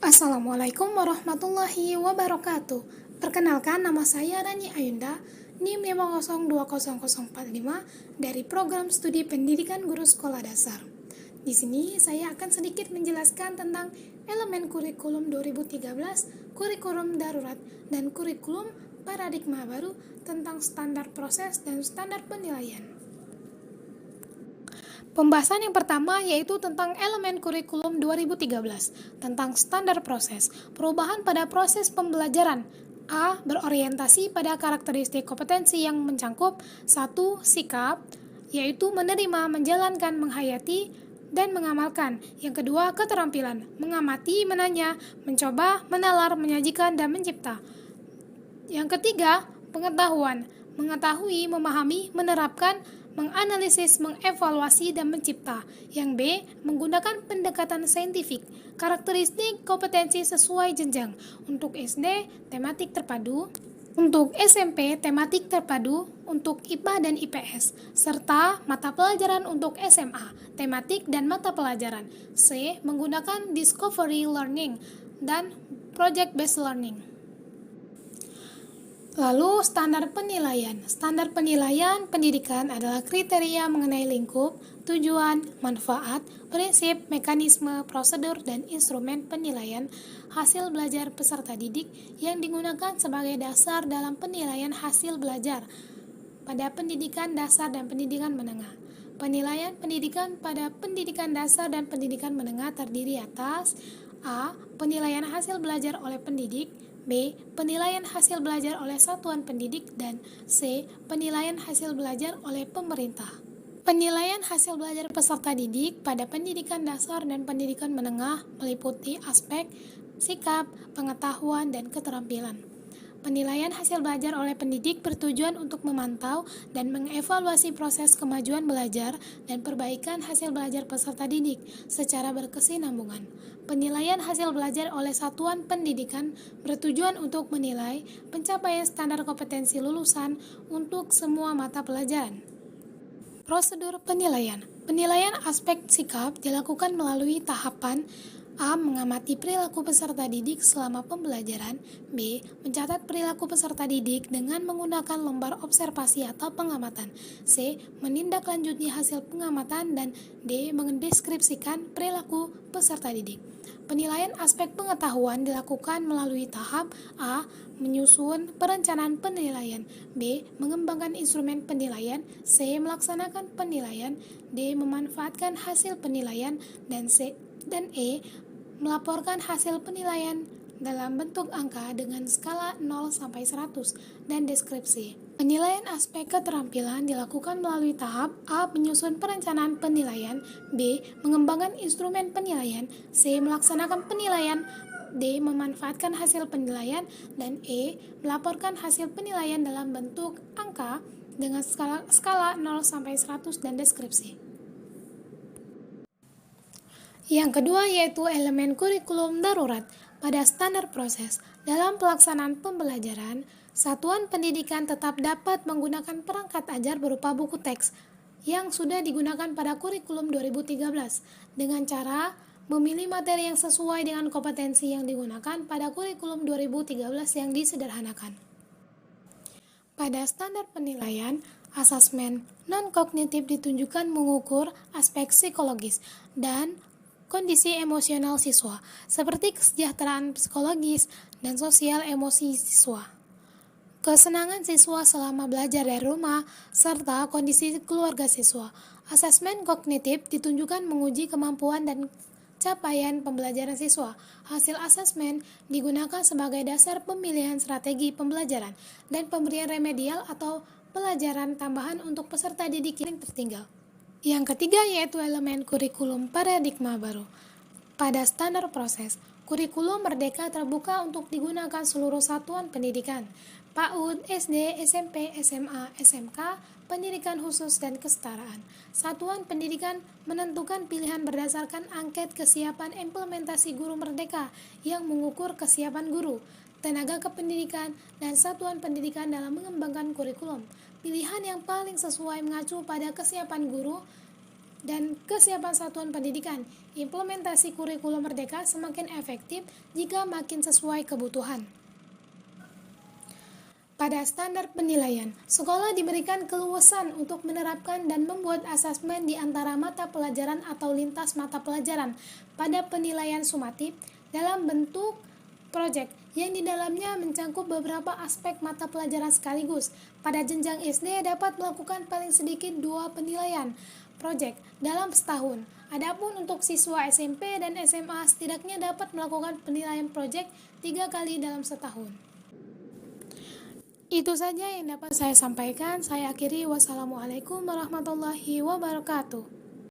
Assalamualaikum warahmatullahi wabarakatuh. Perkenalkan, nama saya Rani Ayunda, NIM 5020045 dari Program Studi Pendidikan Guru Sekolah Dasar. Di sini saya akan sedikit menjelaskan tentang elemen kurikulum 2013, kurikulum darurat, dan kurikulum paradigma baru tentang standar proses dan standar penilaian. Pembahasan yang pertama yaitu tentang elemen kurikulum 2013, tentang standar proses, perubahan pada proses pembelajaran. A. Berorientasi pada karakteristik kompetensi yang mencangkup 1. Sikap, yaitu menerima, menjalankan, menghayati, dan mengamalkan. Yang kedua, keterampilan, mengamati, menanya, mencoba, menalar, menyajikan, dan mencipta. Yang ketiga, pengetahuan, mengetahui, memahami, menerapkan, menganalisis, mengevaluasi, dan mencipta. Yang B, menggunakan pendekatan saintifik, karakteristik kompetensi sesuai jenjang. Untuk SD, tematik terpadu. Untuk SMP, tematik terpadu. Untuk IPA dan IPS, serta mata pelajaran untuk SMA, tematik dan mata pelajaran. C, menggunakan discovery learning dan project-based learning. Lalu, standar penilaian. Standar penilaian pendidikan adalah kriteria mengenai lingkup, tujuan, manfaat, prinsip, mekanisme, prosedur, dan instrumen penilaian hasil belajar peserta didik yang digunakan sebagai dasar dalam penilaian hasil belajar pada pendidikan dasar dan pendidikan menengah. Penilaian pendidikan pada pendidikan dasar dan pendidikan menengah terdiri atas A. Penilaian hasil belajar oleh pendidik, B. Penilaian hasil belajar oleh satuan pendidik, dan C. Penilaian hasil belajar oleh pemerintah. Penilaian hasil belajar peserta didik pada pendidikan dasar dan pendidikan menengah meliputi aspek sikap, pengetahuan, dan keterampilan. Penilaian hasil belajar oleh pendidik bertujuan untuk memantau dan mengevaluasi proses kemajuan belajar dan perbaikan hasil belajar peserta didik secara berkesinambungan. Penilaian hasil belajar oleh satuan pendidikan bertujuan untuk menilai pencapaian standar kompetensi lulusan untuk semua mata pelajaran. Prosedur penilaian. Penilaian aspek sikap dilakukan melalui tahapan A. Mengamati perilaku peserta didik selama pembelajaran. B. Mencatat perilaku peserta didik dengan menggunakan lembar observasi atau pengamatan. C. Menindaklanjuti hasil pengamatan. Dan D. Mendeskripsikan perilaku peserta didik. Penilaian aspek pengetahuan dilakukan melalui tahap A. Menyusun perencanaan penilaian. B. Mengembangkan instrumen penilaian. C. Melaksanakan penilaian. D. Memanfaatkan hasil penilaian. Dan E. Melaporkan hasil penilaian dalam bentuk angka dengan skala 0 sampai 100 dan deskripsi. Penilaian aspek keterampilan dilakukan melalui tahap A. Menyusun perencanaan penilaian. B. Mengembangkan instrumen penilaian. C. Melaksanakan penilaian. D. Memanfaatkan hasil penilaian. Dan E. Melaporkan hasil penilaian dalam bentuk angka dengan skala 0 sampai 100 dan deskripsi. Yang kedua yaitu elemen kurikulum darurat. Pada standar proses, dalam pelaksanaan pembelajaran, satuan pendidikan tetap dapat menggunakan perangkat ajar berupa buku teks yang sudah digunakan pada kurikulum 2013 dengan cara memilih materi yang sesuai dengan kompetensi yang digunakan pada kurikulum 2013 yang disederhanakan. Pada standar penilaian, asesmen non-kognitif ditunjukkan mengukur aspek psikologis dan kondisi emosional siswa, seperti kesejahteraan psikologis dan sosial emosi siswa, kesenangan siswa selama belajar dari rumah, serta kondisi keluarga siswa. Asesmen kognitif ditunjukkan menguji kemampuan dan capaian pembelajaran siswa. Hasil asesmen digunakan sebagai dasar pemilihan strategi pembelajaran dan pemberian remedial atau pelajaran tambahan untuk peserta didik yang tertinggal. Yang ketiga yaitu elemen kurikulum paradigma baru. Pada standar proses, kurikulum merdeka terbuka untuk digunakan seluruh satuan pendidikan, PAUD, SD, SMP, SMA, SMK, pendidikan khusus, dan kesetaraan. Satuan pendidikan menentukan pilihan berdasarkan angket kesiapan implementasi guru merdeka yang mengukur kesiapan guru, tenaga kependidikan, dan satuan pendidikan dalam mengembangkan kurikulum. Pilihan yang paling sesuai mengacu pada kesiapan guru dan kesiapan satuan pendidikan. Implementasi kurikulum merdeka semakin efektif jika makin sesuai kebutuhan. Pada standar penilaian, sekolah diberikan keluasan untuk menerapkan dan membuat asesmen di antara mata pelajaran atau lintas mata pelajaran pada penilaian sumatif dalam bentuk proyek yang di dalamnya mencangkup beberapa aspek mata pelajaran sekaligus. Pada jenjang SD dapat melakukan paling sedikit 2 penilaian proyek dalam setahun. Adapun untuk siswa SMP dan SMA setidaknya dapat melakukan penilaian proyek 3 kali dalam setahun. Itu saja yang dapat saya sampaikan. Saya akhiri. Wassalamualaikum warahmatullahi wabarakatuh.